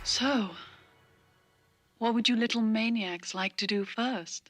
So, what would you little maniacs like to do first?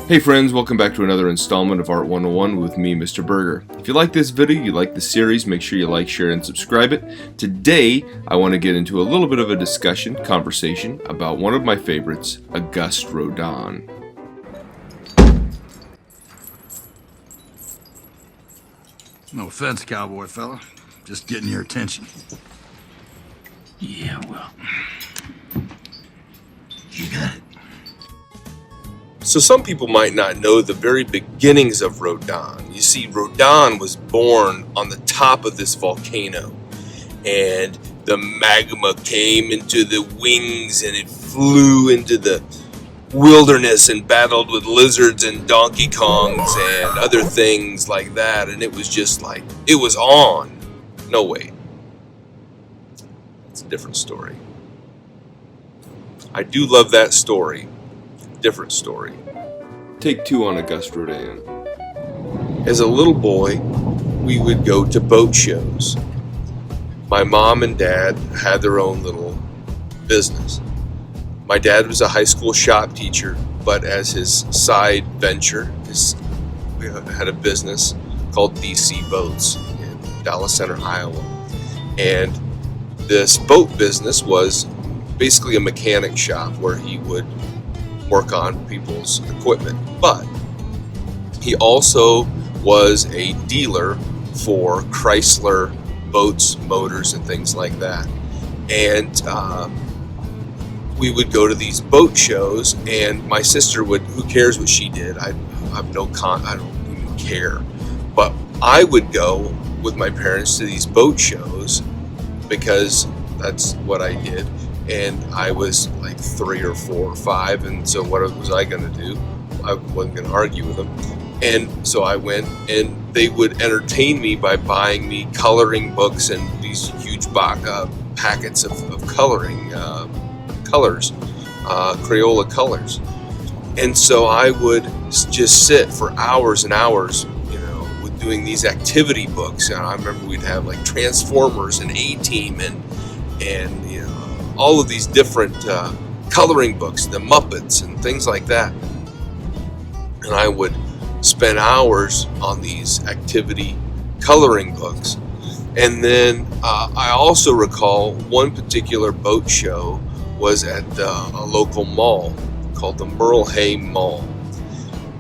Hey friends, welcome back to another installment of Art 101 with me, Mr. Burgher. If you like this video, you like the series, make sure you like, share, and subscribe it. Today, I want to get into a little bit of a conversation about one of my favorites, Auguste Rodin. No offense, cowboy fella. Just getting your attention. Yeah, well, you got it. So some people might not know the very beginnings of Rodin. You see, Rodin was born on the top of this volcano, and the magma came into the wings and it flew into the wilderness and battled with lizards and Donkey Kongs and other things like that, and it was just like, it was on. No, wait. It's a different story. I do love that story. Different story. Take two on Auguste Rodin. As a little boy, we would go to boat shows. My mom and dad had their own little business. My dad was a high school shop teacher, but as his side venture, we had a business called DC Boats in Dallas Center, Iowa. And this boat business was basically a mechanic shop where he would work on people's equipment, but he also was a dealer for Chrysler boats, motors, and things like that. And we would go to these boat shows, and my sister would, who cares what she did? I don't even care. But I would go with my parents to these boat shows because that's what I did. And I was like 3 or 4 or 5, and so what was I going to do? I wasn't going to argue with them. And so I went, and they would entertain me by buying me coloring books and these huge packets of coloring colors, Crayola colors. And so I would just sit for hours and hours, with doing these activity books. And I remember we'd have like Transformers and A-Team and all of these different coloring books, the Muppets and things like that. And I would spend hours on these activity coloring books. And then I also recall one particular boat show was at a local mall called the Burghher Mall.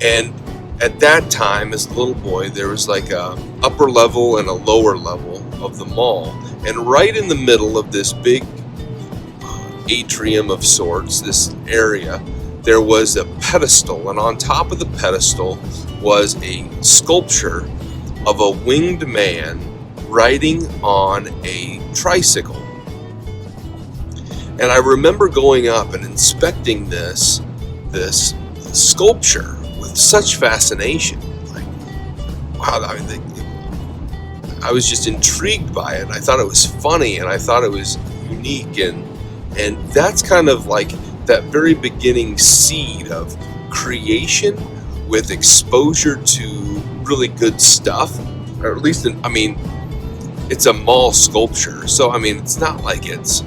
And at that time, as a little boy, there was like a upper level and a lower level of the mall. And right in the middle of this big atrium of sorts, this area, there was a pedestal, and on top of the pedestal was a sculpture of a winged man riding on a tricycle. And I remember going up and inspecting this sculpture with such fascination. Like, wow, I was just intrigued by it. I thought it was funny, and I thought it was unique, and that's kind of like that very beginning seed of creation with exposure to really good stuff. Or at least, it's a mall sculpture. So, it's not like it's,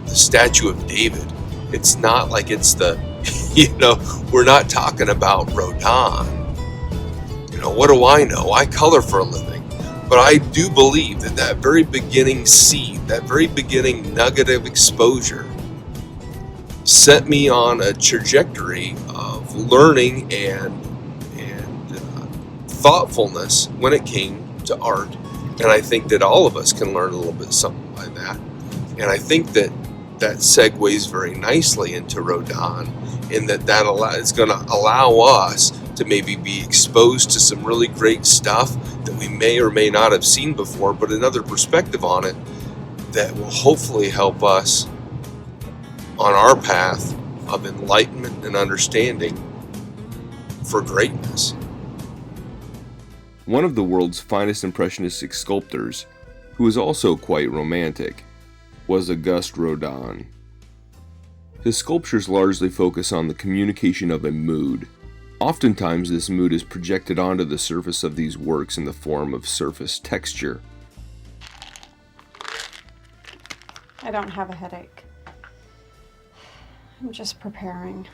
the Statue of David. It's not like it's the, we're not talking about Rodin. What do I know? I color for a living. But I do believe that very beginning seed, that very beginning nugget of exposure set me on a trajectory of learning and thoughtfulness when it came to art. And I think that all of us can learn a little bit something by that. And I think that segues very nicely into Rodin, in that it's going to allow us to maybe be exposed to some really great stuff that we may or may not have seen before, but another perspective on it that will hopefully help us on our path of enlightenment and understanding for greatness. One of the world's finest impressionistic sculptors who was also quite romantic, was Auguste Rodin. His sculptures largely focus on the communication of a mood. Oftentimes this mood is projected onto the surface of these works in the form of surface texture. I don't have a headache. I'm just preparing.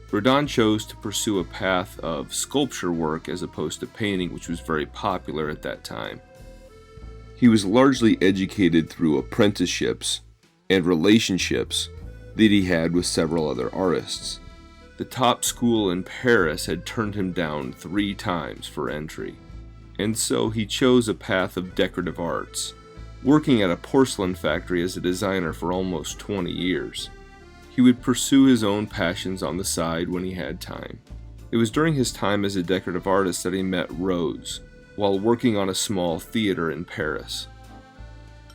Rodin chose to pursue a path of sculpture work as opposed to painting, which was very popular at that time. He was largely educated through apprenticeships and relationships that he had with several other artists. The top school in Paris had turned him down 3 times for entry, and so he chose a path of decorative arts, working at a porcelain factory as a designer for almost 20 years. He would pursue his own passions on the side when he had time. It was during his time as a decorative artist that he met Rose, while working on a small theater in Paris.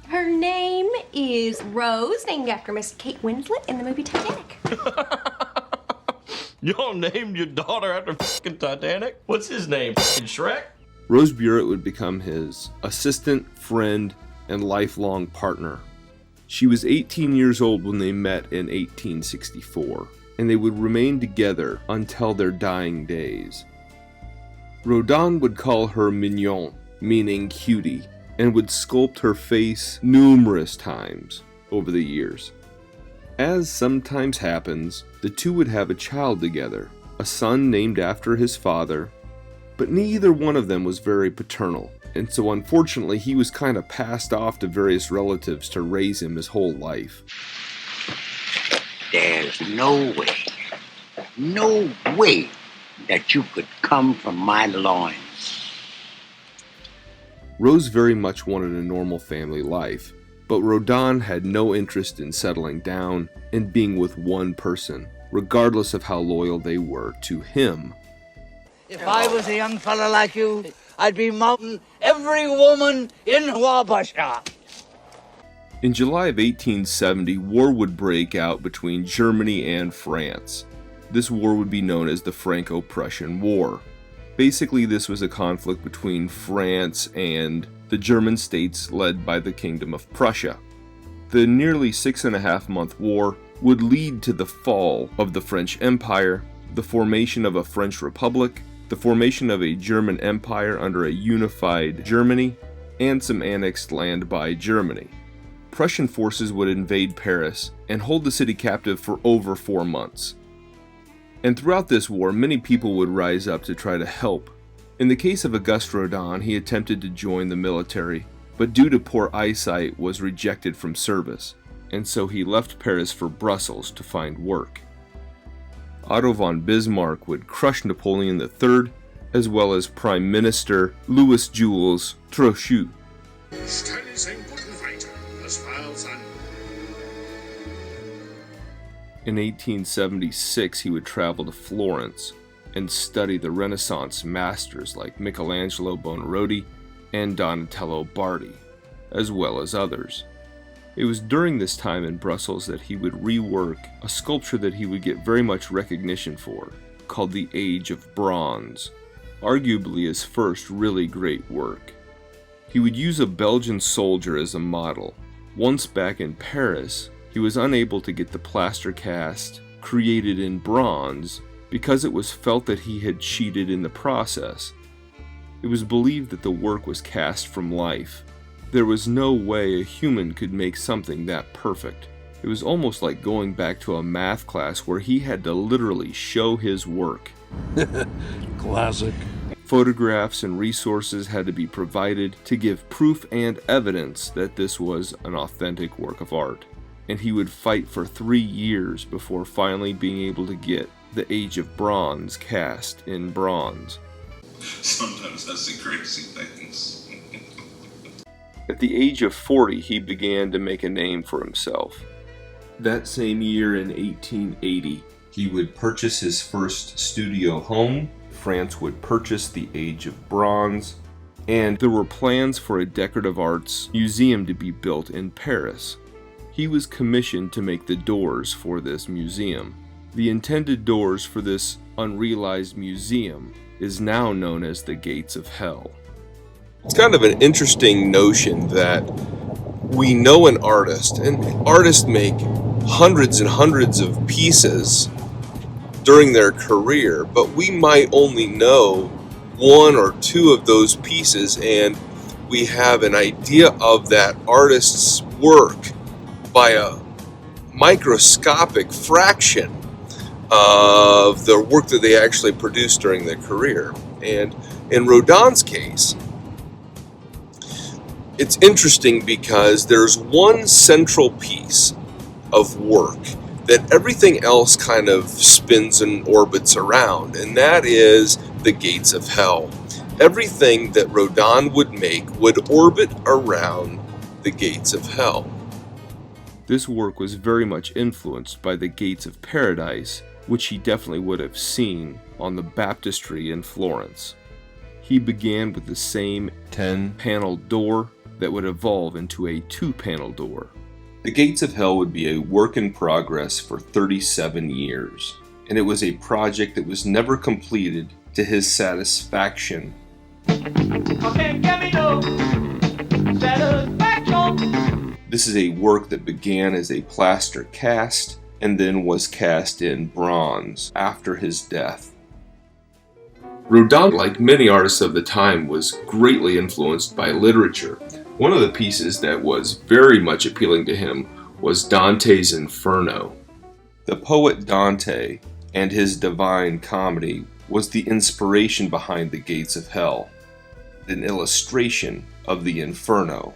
Her name is Rose, named after Miss Kate Winslet in the movie Titanic. Y'all named your daughter after fucking Titanic? What's his name? Fucking Shrek? Rose Burette would become his assistant, friend, and lifelong partner. She was 18 years old when they met in 1864, and they would remain together until their dying days. Rodin would call her Mignon, meaning cutie, and would sculpt her face numerous times over the years. As sometimes happens, the two would have a child together, a son named after his father, but neither one of them was very paternal, and so unfortunately he was kind of passed off to various relatives to raise him his whole life. There's no way that you could come from my loins. Rose very much wanted a normal family life, but Rodin had no interest in settling down and being with one person, regardless of how loyal they were to him. If I was a young fella like you, I'd be mounting every woman in Wabasha. In July of 1870, war would break out between Germany and France. This war would be known as the Franco-Prussian War. Basically, this was a conflict between France and the German states led by the Kingdom of Prussia. The nearly 6.5-month war would lead to the fall of the French Empire, the formation of a French Republic, the formation of a German Empire under a unified Germany, and some annexed land by Germany. Prussian forces would invade Paris and hold the city captive for over 4 months. And throughout this war, many people would rise up to try to help. In the case of Auguste Rodin, he attempted to join the military, but due to poor eyesight was rejected from service, and so he left Paris for Brussels to find work. Otto von Bismarck would crush Napoleon III, as well as Prime Minister Louis Jules Trochu. In 1876, he would travel to Florence and study the Renaissance masters like Michelangelo Buonarroti and Donatello Bardi, as well as others. It was during this time in Brussels that he would rework a sculpture that he would get very much recognition for, called the Age of Bronze, arguably his first really great work. He would use a Belgian soldier as a model. Once back in Paris, he was unable to get the plaster cast created in bronze because it was felt that he had cheated in the process. It was believed that the work was cast from life. There was no way a human could make something that perfect. It was almost like going back to a math class where he had to literally show his work. Classic. Photographs and resources had to be provided to give proof and evidence that this was an authentic work of art. And he would fight for 3 years before finally being able to get the Age of Bronze cast in bronze. Sometimes I see crazy things. At the age of 40, he began to make a name for himself. That same year in 1880, he would purchase his first studio home. France would purchase the Age of Bronze, and there were plans for a decorative arts museum to be built in Paris. He was commissioned to make the doors for this museum. The intended doors for this unrealized museum is now known as the Gates of Hell. It's kind of an interesting notion that we know an artist, and artists make hundreds and hundreds of pieces during their career, but we might only know one or two of those pieces, and we have an idea of that artist's work by a microscopic fraction of the work that they actually produced during their career. And in Rodin's case, it's interesting because there's one central piece of work that everything else kind of spins and orbits around, and that is the gates of hell. Everything that Rodin would make would orbit around the gates of hell. This work was very much influenced by the gates of paradise, which he definitely would have seen on the baptistry in Florence. He began with the same 10-panel door that would evolve into a 2-panel door. The Gates of Hell would be a work in progress for 37 years, and it was a project that was never completed to his satisfaction. This is a work that began as a plaster cast and then was cast in bronze after his death. Rodin, like many artists of the time, was greatly influenced by literature. One of the pieces that was very much appealing to him was Dante's Inferno. The poet Dante and his Divine Comedy was the inspiration behind the Gates of Hell, an illustration of the Inferno,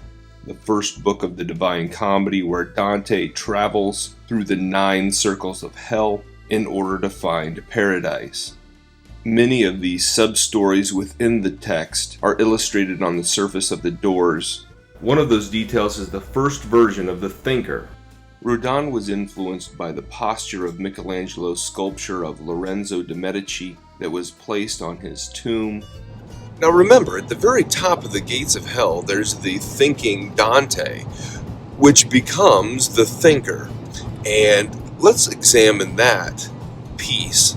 the first book of the Divine Comedy, where Dante travels through the 9 circles of hell in order to find paradise. Many of these sub-stories within the text are illustrated on the surface of the doors. One of those details is the first version of the Thinker. Rodin was influenced by the posture of Michelangelo's sculpture of Lorenzo de' Medici that was placed on his tomb. Now remember, at the very top of the Gates of Hell, there's the thinking Dante, which becomes the Thinker. And let's examine that piece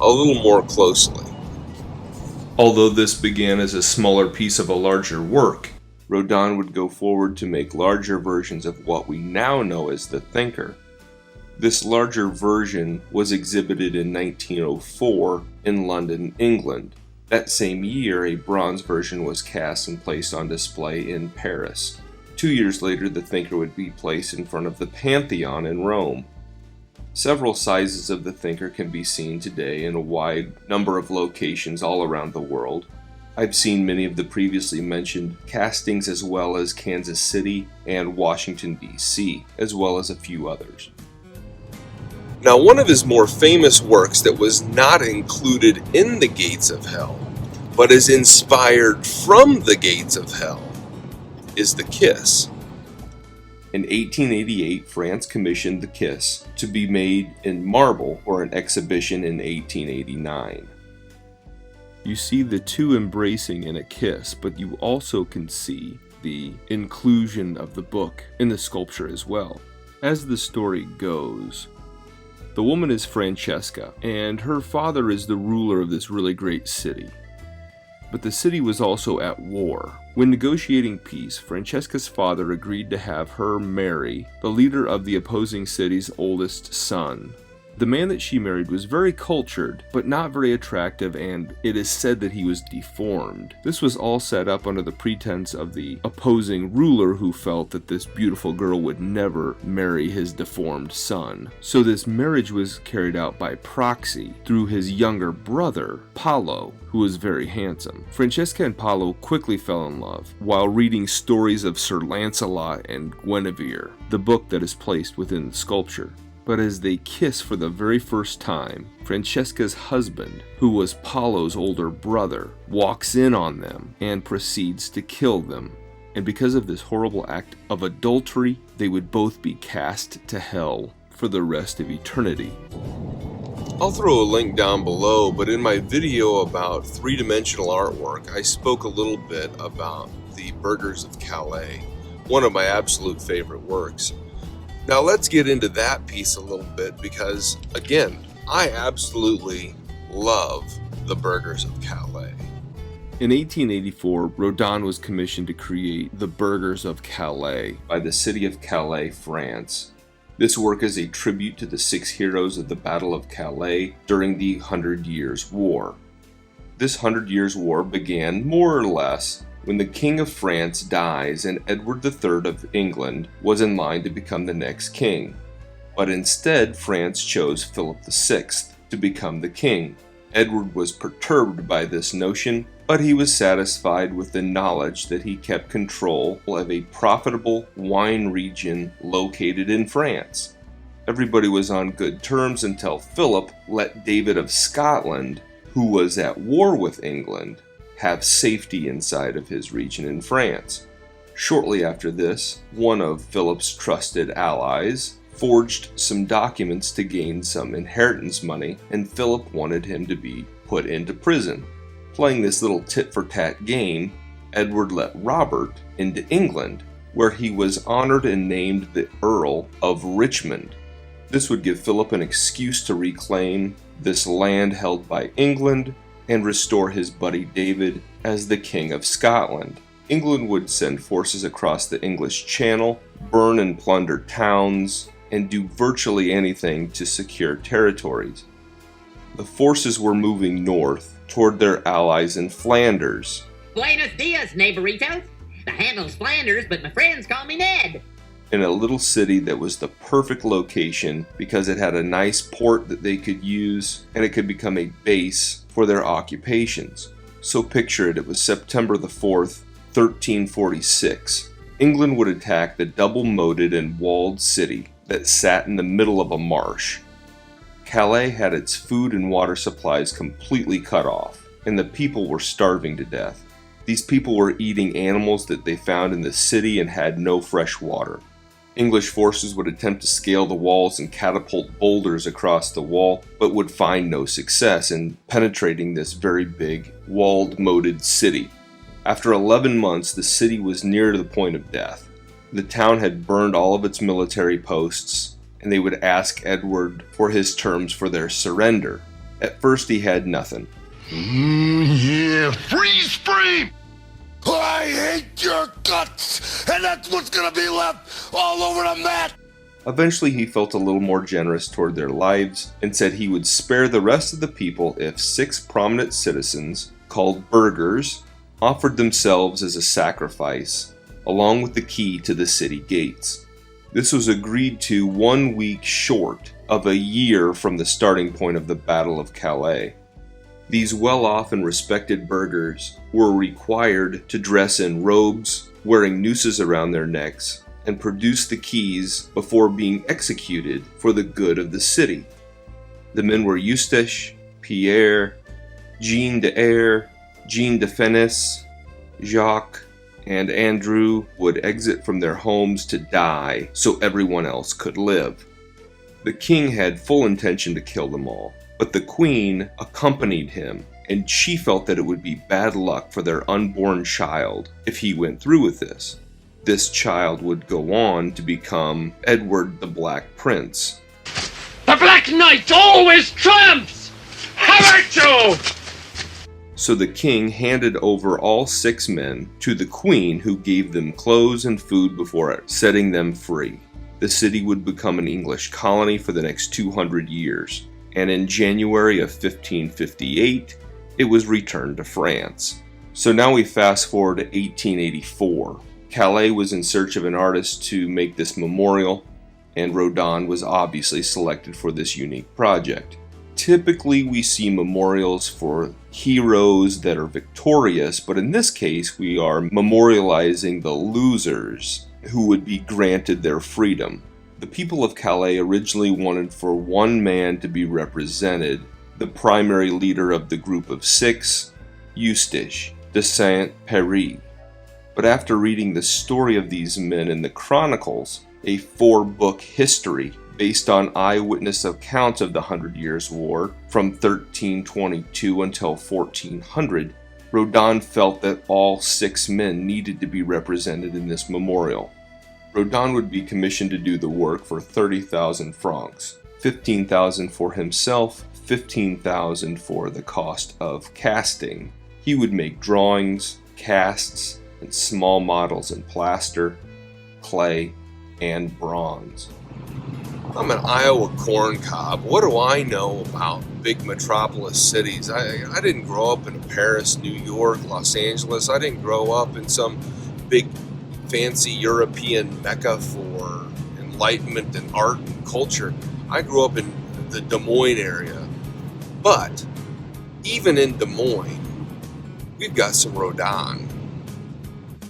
a little more closely. Although this began as a smaller piece of a larger work, Rodin would go forward to make larger versions of what we now know as the Thinker. This larger version was exhibited in 1904 in London, England. That same year, a bronze version was cast and placed on display in Paris. 2 years later, the Thinker would be placed in front of the Pantheon in Rome. Several sizes of the Thinker can be seen today in a wide number of locations all around the world. I've seen many of the previously mentioned castings, as well as Kansas City and Washington, D.C., as well as a few others. Now, one of his more famous works that was not included in the Gates of Hell, but is inspired from the Gates of Hell, is The Kiss. In 1888, France commissioned The Kiss to be made in marble for an exhibition in 1889. You see the two embracing in a kiss, but you also can see the inclusion of the book in the sculpture as well. As the story goes, the woman is Francesca, and her father is the ruler of this really great city. But the city was also at war. When negotiating peace, Francesca's father agreed to have her marry the leader of the opposing city's oldest son. The man that she married was very cultured, but not very attractive, and it is said that he was deformed. This was all set up under the pretense of the opposing ruler, who felt that this beautiful girl would never marry his deformed son. So this marriage was carried out by proxy through his younger brother, Paolo, who was very handsome. Francesca and Paolo quickly fell in love while reading stories of Sir Lancelot and Guinevere, the book that is placed within the sculpture. But as they kiss for the very first time, Francesca's husband, who was Paolo's older brother, walks in on them and proceeds to kill them. And because of this horrible act of adultery, they would both be cast to hell for the rest of eternity. I'll throw a link down below, but in my video about three-dimensional artwork, I spoke a little bit about the Burghers of Calais, one of my absolute favorite works. Now let's get into that piece a little bit because, again, I absolutely love the Burghers of Calais. In 1884, Rodin was commissioned to create the Burghers of Calais by the city of Calais, France. This work is a tribute to the 6 heroes of the Battle of Calais during the 100 Years' War. This 100 Years' War began, more or less, when the King of France dies and Edward III of England was in line to become the next king. But instead, France chose Philip VI to become the king. Edward was perturbed by this notion, but he was satisfied with the knowledge that he kept control of a profitable wine region located in France. Everybody was on good terms until Philip let David of Scotland, who was at war with England, have safety inside of his region in France. Shortly after this, one of Philip's trusted allies forged some documents to gain some inheritance money, and Philip wanted him to be put into prison. Playing this little tit-for-tat game, Edward let Robert into England, where he was honored and named the Earl of Richmond. This would give Philip an excuse to reclaim this land held by England and restore his buddy David as the King of Scotland. England would send forces across the English Channel, burn and plunder towns, and do virtually anything to secure territories. The forces were moving north toward their allies in Flanders. Buenos dias, neighboritos. The handle's Flanders, but my friends call me Ned. In a little city that was the perfect location because it had a nice port that they could use and it could become a base for their occupations. So picture it, it was September the 4th, 1346. England would attack the double-moated and walled city that sat in the middle of a marsh. Calais had its food and water supplies completely cut off, and the people were starving to death. These people were eating animals that they found in the city and had no fresh water. English forces would attempt to scale the walls and catapult boulders across the wall, but would find no success in penetrating this very big, walled, moated city. After 11 months, the city was near to the point of death. The town had burned all of its military posts, and they would ask Edward for his terms for their surrender. At first he had nothing. Yeah, freeze free! I hate your guts, and that's what's gonna be left all over the mat! Eventually he felt a little more generous toward their lives and said he would spare the rest of the people if 6 prominent citizens, called Burghers, offered themselves as a sacrifice, along with the key to the city gates. This was agreed to 1 week short of a year from the starting point of the Battle of Calais. These well-off and respected burghers were required to dress in robes, wearing nooses around their necks, and produce the keys before being executed for the good of the city. The men were Eustache, Pierre, Jean de Eyre, Jean de Fennes, Jacques, and Andrew would exit from their homes to die so everyone else could live. The king had full intention to kill them all, but the queen accompanied him, and she felt that it would be bad luck for their unborn child if he went through with this. This child would go on to become Edward the Black Prince. The Black Knight always triumphs! Have you! So the king handed over all 6 men to the queen, who gave them clothes and food before setting them free. The city would become an English colony for the next 200 years, and in January of 1558, it was returned to France. So now we fast forward to 1884. Calais was in search of an artist to make this memorial, and Rodin was obviously selected for this unique project. Typically we see memorials for heroes that are victorious, but in this case we are memorializing the losers who would be granted their freedom. The people of Calais originally wanted for one man to be represented, the primary leader of the group of 6, Eustache de Saint-Péry. But after reading the story of these men in the Chronicles, a 4-book history based on eyewitness accounts of the 100 Years' War from 1322 until 1400, Rodin felt that all 6 men needed to be represented in this memorial. Rodin would be commissioned to do the work for 30,000 francs, 15,000 for himself, 15,000 for the cost of casting. He would make drawings, casts, and small models in plaster, clay, and bronze. I'm an Iowa corn cob. What do I know about big metropolis cities? I didn't grow up in Paris, New York, Los Angeles. I didn't grow up in some big fancy European mecca for enlightenment and art and culture. I grew up in the Des Moines area. But even in Des Moines, we've got some Rodin.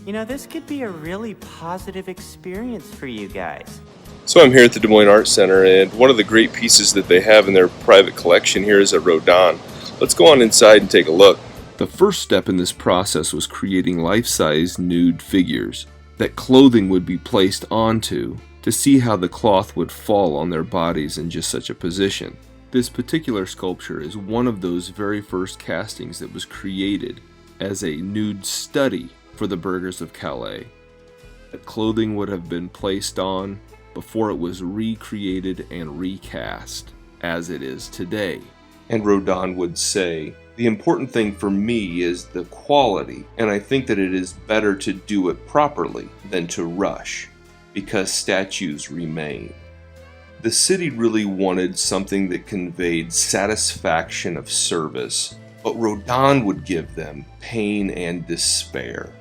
You know, this could be a really positive experience for you guys. So I'm here at the Des Moines Art Center, and one of the great pieces that they have in their private collection here is a Rodin. Let's go on inside and take a look. The first step in this process was creating life-size nude figures that clothing would be placed onto to see how the cloth would fall on their bodies in just such a position. This particular sculpture is one of those very first castings that was created as a nude study for the Burghers of Calais. That clothing would have been placed on before it was recreated and recast as it is today. And Rodin would say, the important thing for me is the quality, and I think that it is better to do it properly than to rush, because statues remain. The city really wanted something that conveyed satisfaction of service, but Rodin would give them pain and despair.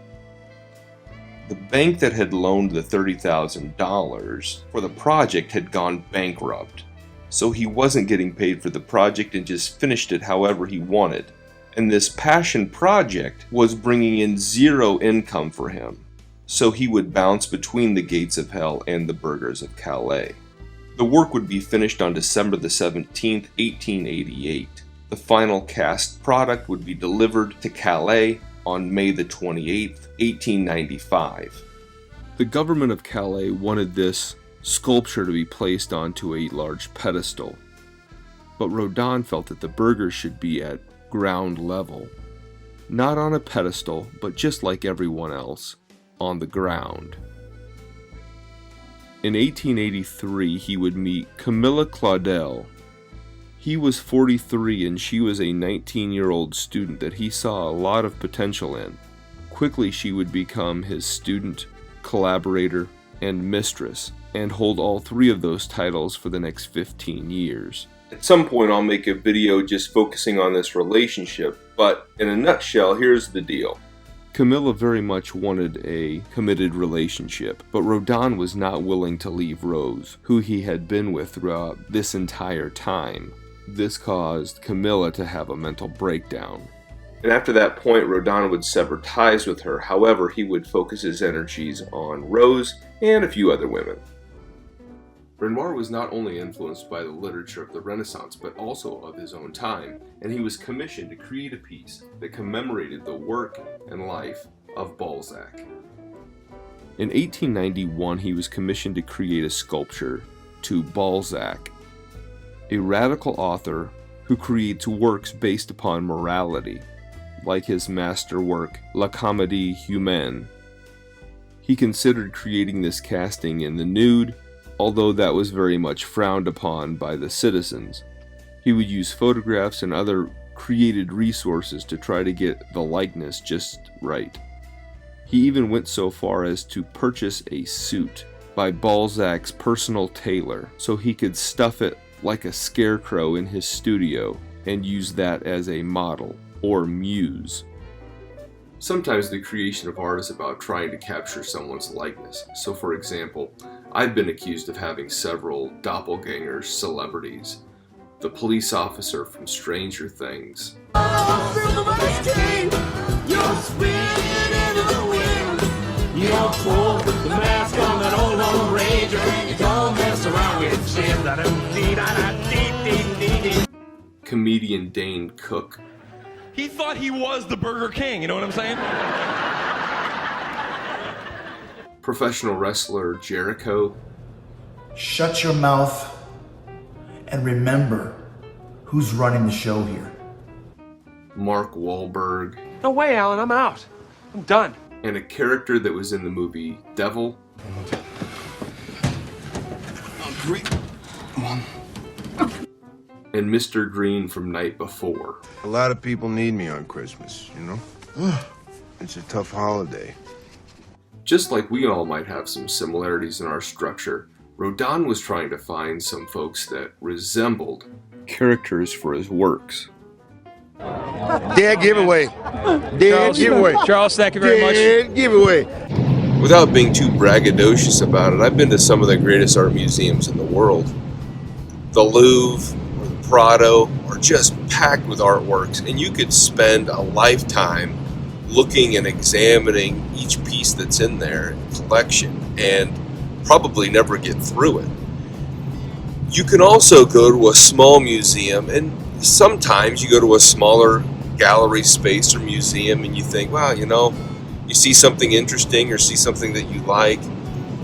The bank that had loaned the $30,000 for the project had gone bankrupt, so he wasn't getting paid for the project and just finished it however he wanted. And this passion project was bringing in zero income for him, so he would bounce between the gates of hell and the Burghers of Calais. The work would be finished on December the 17th, 1888. The final cast product would be delivered to Calais on May the 28th, 1895. The government of Calais wanted this sculpture to be placed onto a large pedestal, but Rodin felt that the burghers should be at ground level, not on a pedestal, but just like everyone else, on the ground. In 1883, he would meet Camilla Claudel. He was 43 and she was a 19-year-old student that he saw a lot of potential in. Quickly she would become his student, collaborator, and mistress, and hold all three of those titles for the next 15 years. At some point I'll make a video just focusing on this relationship, but in a nutshell, here's the deal. Camilla very much wanted a committed relationship, but Rodin was not willing to leave Rose, who he had been with throughout this entire time. This caused Camilla to have a mental breakdown. And after that point, Rodin would sever ties with her. However, he would focus his energies on Rose and a few other women. Renoir was not only influenced by the literature of the Renaissance, but also of his own time, and he was commissioned to create a piece that commemorated the work and life of Balzac. In 1891, he was commissioned to create a sculpture to Balzac, a radical author who creates works based upon morality, like his masterwork La Comédie Humaine. He considered creating this casting in the nude, although that was very much frowned upon by the citizens. He would use photographs and other created resources to try to get the likeness just right. He even went so far as to purchase a suit by Balzac's personal tailor so he could stuff it like a scarecrow in his studio and use that as a model or muse. Sometimes the creation of art is about trying to capture someone's likeness. So for example, I've been accused of having several doppelganger celebrities. The police officer from Stranger Things. Comedian Dane Cook. He thought he was the Burger King, you know what I'm saying? Professional wrestler Jericho. Shut your mouth and remember who's running the show here. Mark Wahlberg. No way, Alan, I'm out. I'm done. And a character that was in the movie Devil. 3, 1. and Mr. Green from Night Before. A lot of people need me on Christmas, you know? It's a tough holiday. Just like we all might have some similarities in our structure, Rodin was trying to find some folks that resembled characters for his works. Dead giveaway. Dead giveaway. Charles, thank you very much. Dead giveaway. Without being too braggadocious about it, I've been to some of the greatest art museums in the world. The Louvre or the Prado are just packed with artworks, and you could spend a lifetime looking and examining each piece that's in their collection and probably never get through it. You can also go to a small museum, and sometimes you go to a smaller gallery space or museum and you think, wow, you know, you see something interesting or see something that you like,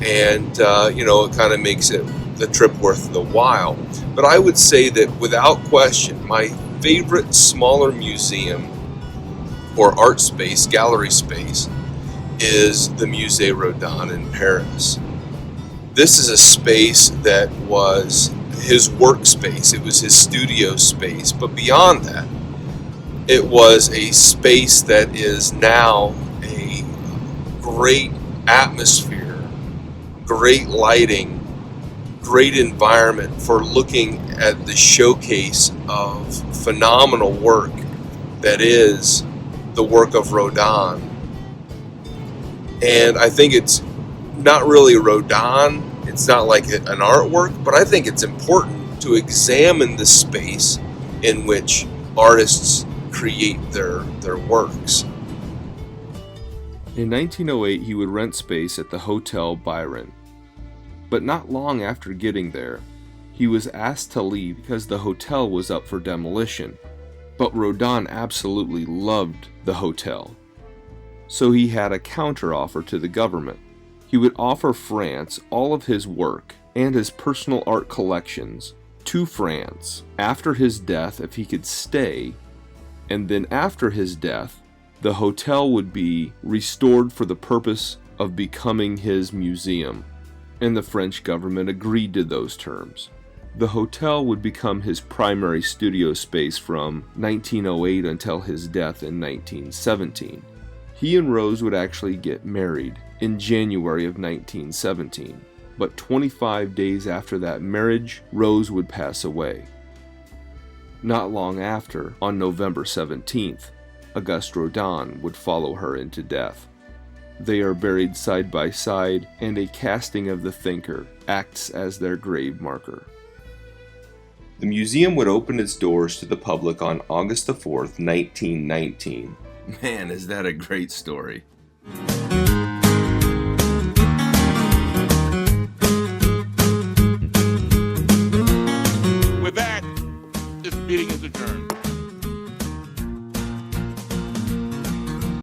and you know, it kind of makes it the trip worth the while. But I would say that without question, my favorite smaller museum or art space, gallery space, is the Musée Rodin in Paris. This is a space that was his workspace, it was his studio space, but beyond that, it was a space that is now a great atmosphere, great lighting, great environment for looking at the showcase of phenomenal work that is the work of Rodin. And I think it's not really Rodin, it's not like an artwork, but I think it's important to examine the space in which artists create their works. In 1908, he would rent space at the Hotel Byron. But not long after getting there, he was asked to leave because the hotel was up for demolition. But Rodin absolutely loved the hotel. So he had a counteroffer to the government. He would offer France all of his work and his personal art collections to France after his death if he could stay, and then after his death, the hotel would be restored for the purpose of becoming his museum, and the French government agreed to those terms. The hotel would become his primary studio space from 1908 until his death in 1917. He and Rose would actually get married in January of 1917, but 25 days after that marriage, Rose would pass away. Not long after, on November 17th, Auguste Rodin would follow her into death. They are buried side by side, and a casting of the thinker acts as their grave marker. The museum would open its doors to the public on August the 4th, 1919. Man, is that a great story. With that, this meeting is adjourned.